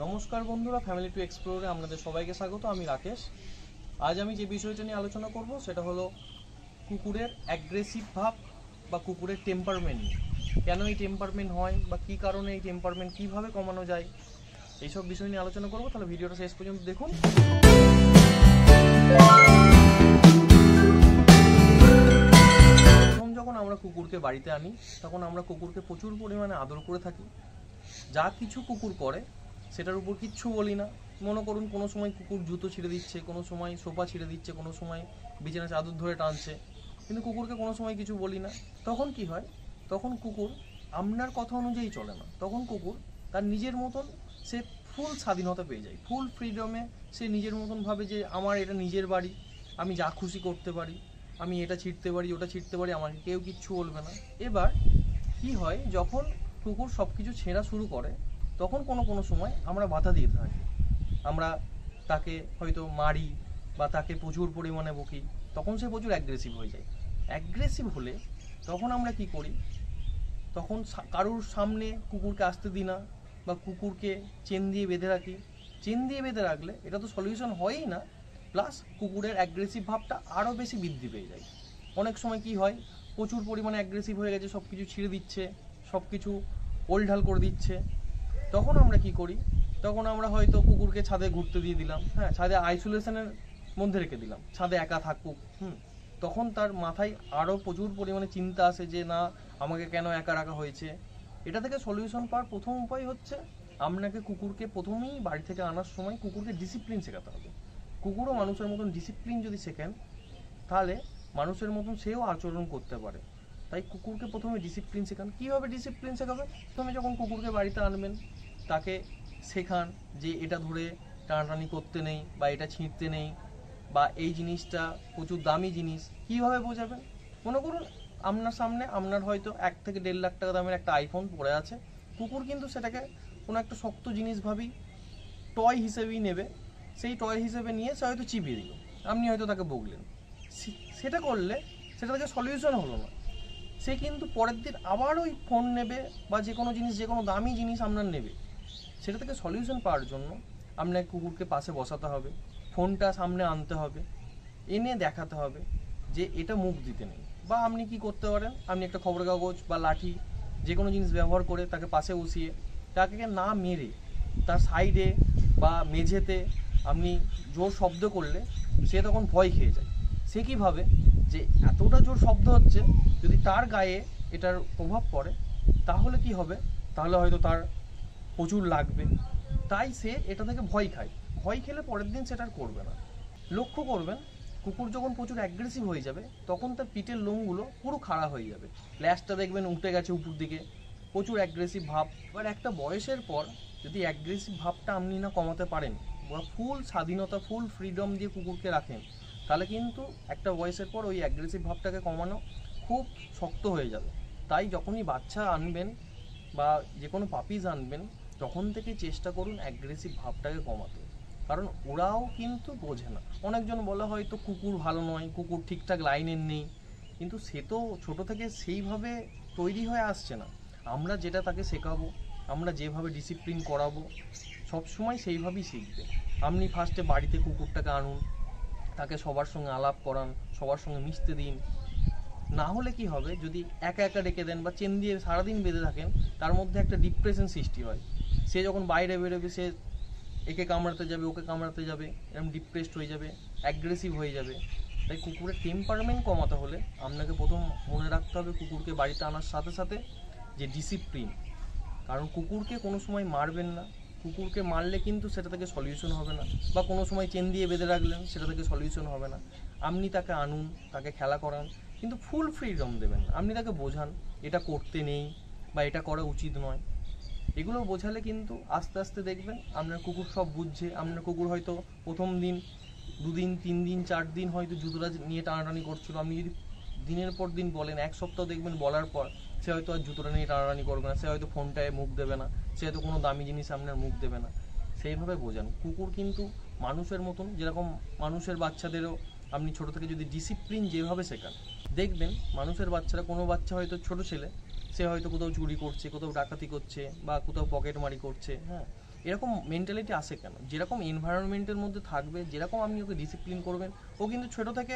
নমস্কার বন্ধুরা, family two এক্সপ্লোরে আপনাদের সবাইকে স্বাগত। আমি রাকেশ। আজ আমি যে বিষয়টা নিয়ে আলোচনা করব সেটা হলো কুকুরের অ্যাগ্রেসিভ ভাব বা কুকুরের টেম্পারমেন্ট। কেন এই টেম্পারমেন্ট হয় বা কী কারণে এই টেম্পারমেন্ট কীভাবে কমানো যায়, এইসব বিষয় নিয়ে আলোচনা করব। তাহলে ভিডিওটা শেষ পর্যন্ত দেখুন। প্রথম যখন আমরা কুকুরকে বাড়িতে আনি তখন আমরা কুকুরকে প্রচুর পরিমাণে আদর করে থাকি। যা কিছু কুকুর করে সেটার উপর কিচ্ছু বলি না। মনে করুন কোনো সময় কুকুর জুতো ছিঁড়ে দিচ্ছে, কোনো সময় সোফা ছিঁড়ে দিচ্ছে, কোনো সময় বিছানা চাদর ধরে টানছে, কিন্তু কুকুরকে কোনো সময় কিছু বলি না। তখন কি হয়, তখন কুকুর আপনার কথা অনুযায়ী চলে না। তখন কুকুর তার নিজের মতন সে ফুল স্বাধীনতা পেয়ে যায়, ফুল ফ্রিডমে সে নিজের মতন ভাবে যে আমার এটা নিজের বাড়ি, আমি যা খুশি করতে পারি, আমি এটা ছিঁড়তে পারি, ওটা ছিঁড়তে পারি, আমাকে কেউ কিচ্ছু বলবে না। এবার কি হয়, যখন কুকুর সব কিছু ছেঁড়া শুরু করে তখন কোনো সময় আমরা বাধা দিয়ে থাকি। আমরা তাকে হয়তো মারি বা তাকে প্রচুর পরিমাণে বকি, তখন সে প্রচুর অ্যাগ্রেসিভ হয়ে যায়। অ্যাগ্রেসিভ হলে তখন আমরা কি করি, তখন কারুর সামনে কুকুরকে আসতে দিই না বা কুকুরকে চেন দিয়ে বেঁধে রাখি। চেন দিয়ে বেঁধে রাখলে এটা তো সলিউশন হয়ই না, প্লাস কুকুরের অ্যাগ্রেসিভ ভাবটা আরও বেশি বৃদ্ধি পেয়ে যায়। অনেক সময় কি হয়, প্রচুর পরিমাণে অ্যাগ্রেসিভ হয়ে গেছে, সব কিছু ছিঁড়ে দিচ্ছে, সব কিছু ওলঢাল করে দিচ্ছে। তখন আমরা কি করি, তখন আমরা হয়তো কুকুরকে ছাদে ঘুরতে দিয়ে দিলাম, হ্যাঁ, ছাদে আইসোলেশনের মধ্যে রেখে দিলাম, ছাদে একা থাকুক। তখন তার মাথায় আরও প্রচুর পরিমাণে চিন্তা আসে যে না, আমাকে কেন একা রাখা হয়েছে। এটা থেকে সলিউশন পাওয়ার প্রথম উপায় হচ্ছে আপনাকে কুকুরকে প্রথমেই বাড়ি থেকে আনার সময় কুকুরকে ডিসিপ্লিন শেখাতে হবে। কুকুরও মানুষের মতন ডিসিপ্লিন যদি শেখেন তাহলে মানুষের মতন সেও আচরণ করতে পারে। তাই কুকুরকে প্রথমে ডিসিপ্লিন শেখান। কীভাবে ডিসিপ্লিন শেখাবে, প্রথমে যখন কুকুরকে বাড়িতে আনবেন তাকে শেখান যে এটা ধরে টানাটানি করতে নেই বা এটা ছিঁড়তে নেই বা এই জিনিসটা প্রচুর দামি জিনিস। কীভাবে বোঝাবেন, মনে করুন আপনার সামনে আপনার হয়তো 1 থেকে 1.5 লাখ টাকা দামের একটা আইফোন পড়ে আছে, কুকুর কিন্তু সেটাকে কোনো একটা শক্ত জিনিস ভাবি টয় হিসেবেই নেবে, সেই টয় হিসেবে নিয়ে সে হয়তো চিপিয়ে দিল, আপনি হয়তো তাকে বকলেন। সেটা করলে সেটা থেকে সলিউশন হলো না। সে কিন্তু পরের দিন আবার ওই ফোন নেবে বা যে কোনো জিনিস, যে কোনো দামি জিনিস আপনার নেবে। সেটা থেকে সলিউশন পাওয়ার জন্য আপনাকে কুকুরকে পাশে বসাতে হবে, ফোনটা সামনে আনতে হবে, এনে দেখাতে হবে যে এটা মুখ দিতে নেই। বা আপনি কি করতে পারেন, আপনি একটা খবরের কাগজ বা লাঠি যে কোনো জিনিস ব্যবহার করে তাকে পাশে বসিয়ে তাকে না মেরে তার সাইডে বা মেঝেতে আপনি জোর শব্দ করলে সে তখন ভয় খেয়ে যায়। সে কী ভাবে যে এতটা জোর শব্দ হচ্ছে, যদি তার গায়ে এটার প্রভাব পড়ে তাহলে কি হবে, তাহলে হয়তো তার প্রচুর লাগবে। তাই সে এটা থেকে ভয় খায়, ভয় খেলে পরের দিন সেটা আর করবে না। লক্ষ্য করবেন কুকুর যখন প্রচুর অ্যাগ্রেসিভ হয়ে যাবে তখন তার পিঠের লোমগুলো পুরো খাড়া হয়ে যাবে, ল্যাজটা দেখবেন উঠে গেছে উপর দিকে, প্রচুর অ্যাগ্রেসিভ ভাব। এবার একটা বয়সের পর যদি অ্যাগ্রেসিভ ভাবটা আপনি না কমাতে পারেন বা ফুল স্বাধীনতা, ফুল ফ্রিডম দিয়ে কুকুরকে রাখেন, তাহলে কিন্তু একটা বয়সের পর ওই অ্যাগ্রেসিভ ভাবটাকে কমানো খুব শক্ত হয়ে যাবে। তাই যখনই বাচ্চা আনবেন বা যে কোনো পাপিজ আনবেন তখন থেকে চেষ্টা করুন অ্যাগ্রেসিভ ভাবটাকে কমাতে, কারণ ওরাও কিন্তু বোঝে না। অনেকজন বলা হয়তো কুকুর ভালো নয়, কুকুর ঠিকঠাক লাইনের নেই, কিন্তু সে তো ছোটো থেকে সেইভাবে তৈরি হয়ে আসছে না। আমরা যেটা তাকে শেখাবো, আমরা যেভাবে ডিসিপ্লিন করাবো সবসময় সেইভাবেই শিখবে। আপনি ফার্স্টে বাড়িতে কুকুরটাকে আনুন, তাকে সবার সঙ্গে আলাপ করান, সবার সঙ্গে মিশতে দিন। না হলে কি হবে, যদি একা একা রেখে দেন বা চেন দিয়ে সারাদিন বেঁধে থাকেন, তার মধ্যে একটা ডিপ্রেশন সৃষ্টি হয়। সে যখন বাইরে বেরোবে সে একে কামড়াতে যাবে, ওকে কামড়াতে যাবে, এরকম ডিপ্রেসড হয়ে যাবে, অ্যাগ্রেসিভ হয়ে যাবে। তাই কুকুরের টেম্পারমেন্ট কমাতে হলে আপনাকে প্রথম মনে রাখতে হবে কুকুরকে বাড়িতে আনার সাথে সাথে যে ডিসিপ্লিন। কারণ কুকুরকে কোনো সময় মারবেন না, কুকুরকে মারলে কিন্তু সেটা থেকে সলিউশন হবে না, বা কোনো সময় চেন দিয়ে বেঁধে রাখলেন সেটা থেকে সলিউশন হবে না। আপনি তাকে আনুন, তাকে খেলা করান, কিন্তু ফুল ফ্রিডম দেবেন না। আপনি তাকে বোঝান এটা করতে নেই বা এটা করা উচিত নয়। এগুলো বোঝালে কিন্তু আস্তে আস্তে দেখবেন আপনার কুকুর সব বুঝছে। আপনার কুকুর হয়তো প্রথম দিন 2 দিন 3 দিন 4 দিন হয়তো জুতোটা নিয়ে টানাটানি করছিল, আপনি যদি দিনের পর দিন বলেন, 1 সপ্তাহ দেখবেন বলার পর সে হয়তো আর জুতোটা নিয়ে টানাটানি করবে না, সে হয়তো ফোনটায় মুখ দেবে না, সে হয়তো কোনো দামি জিনিস আপনার মুখ দেবে না। সেইভাবে বোঝান। কুকুর কিন্তু মানুষের মতন, যেরকম মানুষের বাচ্চাদেরও আপনি ছোটো থেকে যদি ডিসিপ্লিন যেভাবে শেখান, দেখবেন মানুষের বাচ্চারা, কোনো বাচ্চা হয়তো ছোটো ছেলে, সে হয়তো কোথাও চুরি করছে, কোথাও ডাকাতি করছে বা কোথাও পকেটমারি করছে, হ্যাঁ, এরকম মেন্টালিটি আসে কেন? যেরকম এনভায়রনমেন্টের মধ্যে থাকবে, যেরকম আপনি ওকে ডিসিপ্লিন করবেন, ও কিন্তু ছোট থেকে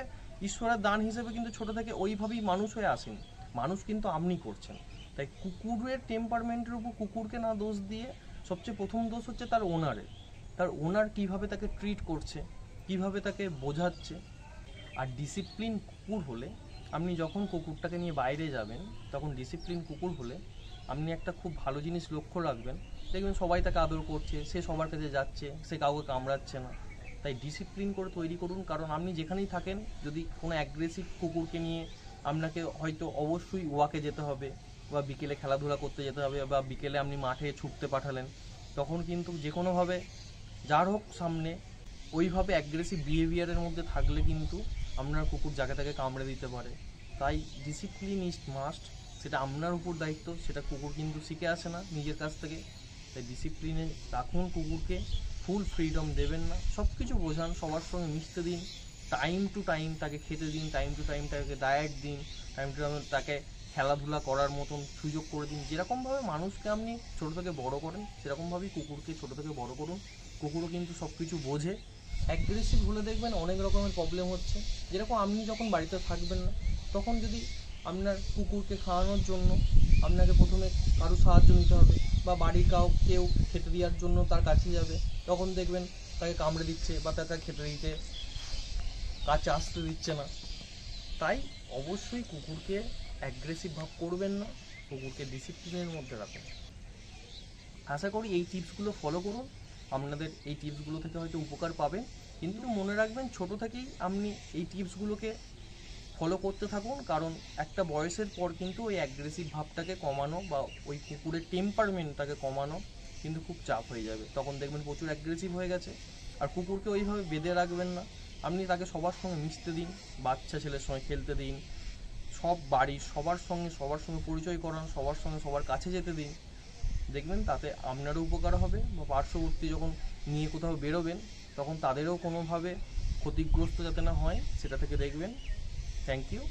ঈশ্বরের দান হিসেবে কিন্তু ছোট থেকে ওইভাবেই মানুষ হয়ে আসেন। মানুষ কিন্তু আপনি করছেন। তাই কুকুরের টেম্পারমেন্টের উপর কুকুরকে না দোষ দিয়ে সবচেয়ে প্রথম দোষ হচ্ছে তার ওনারের। তার ওনার কীভাবে তাকে ট্রিট করছে, কীভাবে তাকে বোঝাচ্ছে। আর ডিসিপ্লিন কুকুর হলে, আপনি যখন কুকুরটাকে নিয়ে বাইরে যাবেন, তখন ডিসিপ্লিন কুকুর হলে আপনি একটা খুব ভালো জিনিস লক্ষ্য রাখবেন, দেখবেন সবাই তাকে আদর করছে, সে সবার কাছে যাচ্ছে, সে কাউকে কামড়াচ্ছে না। তাই ডিসিপ্লিন করে তৈরি করুন, কারণ আপনি যেখানেই থাকেন, যদি কোনো অ্যাগ্রেসিভ কুকুরকে নিয়ে আপনাকে হয়তো অবশ্যই ওয়াকে যেতে হবে, বা বিকেলে খেলাধুলা করতে যেতে হবে, বা বিকেলে আপনি মাঠে ছুটতে পাঠালেন, তখন কিন্তু যে কোনোভাবে যার হোক সামনে ওইভাবে অ্যাগ্রেসিভ বিহেভিয়ারের মধ্যে থাকলে কিন্তু আপনার কুকুর যাকে তাকে কামড়ে দিতে পারে। তাই ডিসিপ্লিন ইজ মাস্ট, সেটা আপনার উপর দায়িত্ব, সেটা কুকুর কিন্তু শিখে আসে না নিজের কাছ থেকে। তাই ডিসিপ্লিনে রাখুন কুকুরকে, ফুল ফ্রিডম দেবেন না, সব কিছু বোঝান, সবার সঙ্গে মিশতে দিন, টাইম টু টাইম তাকে খেতে দিন, টাইম টু টাইম তাকে ডায়েট দিন, টাইম টু টাইম তাকে খেলাধুলা করার মতন সুযোগ করে দিন। যেরকমভাবে মানুষকে আপনি ছোটো থেকে বড় করেন, সেরকমভাবেই কুকুরকে ছোটো থেকে বড় করুন। কুকুরও কিন্তু সব কিছু বোঝে। অ্যাগ্রেসিভ হলে দেখবেন অনেক রকমের প্রবলেম হচ্ছে। যেরকম আপনি যখন বাড়িতে থাকবেন না, তখন যদি আপনার কুকুরকে খাওয়ানোর জন্য আপনাকে প্রথমে কারো সাহায্য নিতে হবে, বা বাড়ির কেউ খেতে দেওয়ার জন্য তার কাছে যাবে, তখন দেখবেন তাকে কামড়ে দিচ্ছে, বা তাকে খেতে দিতে কাছে আসতে দিচ্ছে না। তাই অবশ্যই কুকুরকে অ্যাগ্রেসিভ ভাব করবেন না, কুকুরকে ডিসিপ্লিনের মধ্যে রাখুন। আশা করি এই টিপসগুলো ফলো করুন, আপনাদের এই টিপসগুলো থেকে হয়তো উপকার পাবেন। কিন্তু মনে রাখবেন, ছোট থেকেই আপনি এই টিপসগুলোকে ফলো করতে থাকুন, কারণ একটা বয়সের পর কিন্তু ওই অ্যাগ্রেসিভ ভাবটাকে কমানো, বা ওই কুকুরের টেম্পারমেন্টটাকে কমানো কিন্তু খুব চাপ হয়ে যাবে। তখন দেখবেন প্রচুর অ্যাগ্রেসিভ হয়ে গেছে। আর কুকুরকে ওইভাবে বেঁধে রাখবেন না, আপনি তাকে সবার সঙ্গে মিশতে দিন, বাচ্চা ছেলের সঙ্গে খেলতে দিন, সব বাড়ির সবার সঙ্গে পরিচয় করান, সবার সঙ্গে সবার কাছে যেতে দিন। দেখবেন তাতে আপনারও উপকার হবে, বা পার্শ্ববর্তী যখন নিয়ে কোথাও বেরোবেন, তখন তাদেরও কোনোভাবে ক্ষতিগ্রস্ত যাতে না হয় সেটা থেকে দেখবেন। Thank you.